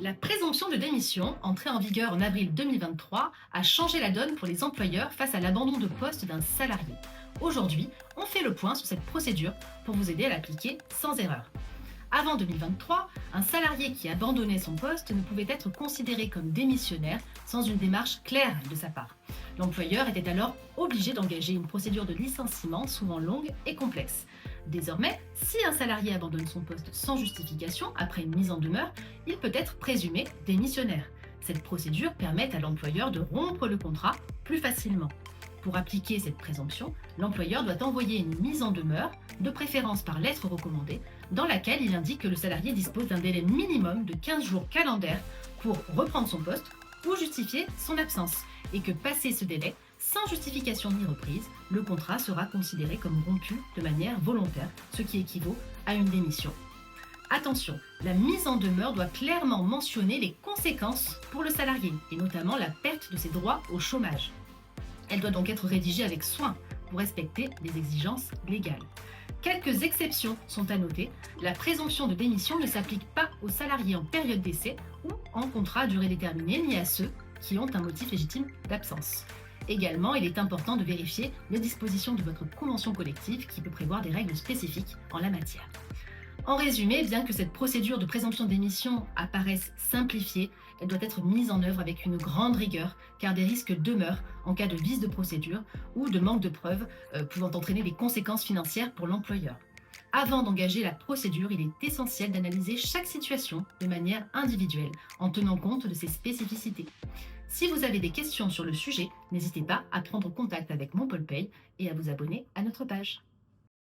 La présomption de démission, entrée en vigueur en avril 2023, a changé la donne pour les employeurs face à l'abandon de poste d'un salarié. Aujourd'hui, on fait le point sur cette procédure pour vous aider à l'appliquer sans erreur. Avant 2023, un salarié qui abandonnait son poste ne pouvait être considéré comme démissionnaire sans une démarche claire de sa part. L'employeur était alors obligé d'engager une procédure de licenciement souvent longue et complexe. Désormais, si un salarié abandonne son poste sans justification après une mise en demeure, il peut être présumé démissionnaire. Cette procédure permet à l'employeur de rompre le contrat plus facilement. Pour appliquer cette présomption, l'employeur doit envoyer une mise en demeure, de préférence par lettre recommandée, dans laquelle il indique que le salarié dispose d'un délai minimum de 15 jours calendaires pour reprendre son poste ou justifier son absence, et que passé ce délai, sans justification ni reprise, le contrat sera considéré comme rompu de manière volontaire, ce qui équivaut à une démission. Attention, la mise en demeure doit clairement mentionner les conséquences pour le salarié, et notamment la perte de ses droits au chômage. Elle doit donc être rédigée avec soin pour respecter les exigences légales. Quelques exceptions sont à noter. La présomption de démission ne s'applique pas aux salariés en période d'essai ou en contrat à durée déterminée, ni à ceux qui ont un motif légitime d'absence. Également, il est important de vérifier les dispositions de votre convention collective qui peut prévoir des règles spécifiques en la matière. En résumé, bien que cette procédure de présomption d'émission apparaisse simplifiée, elle doit être mise en œuvre avec une grande rigueur, car des risques demeurent en cas de vice de procédure ou de manque de preuves pouvant entraîner des conséquences financières pour l'employeur. Avant d'engager la procédure, il est essentiel d'analyser chaque situation de manière individuelle, en tenant compte de ses spécificités. Si vous avez des questions sur le sujet, n'hésitez pas à prendre contact avec Mon Pôle Paye et à vous abonner à notre page.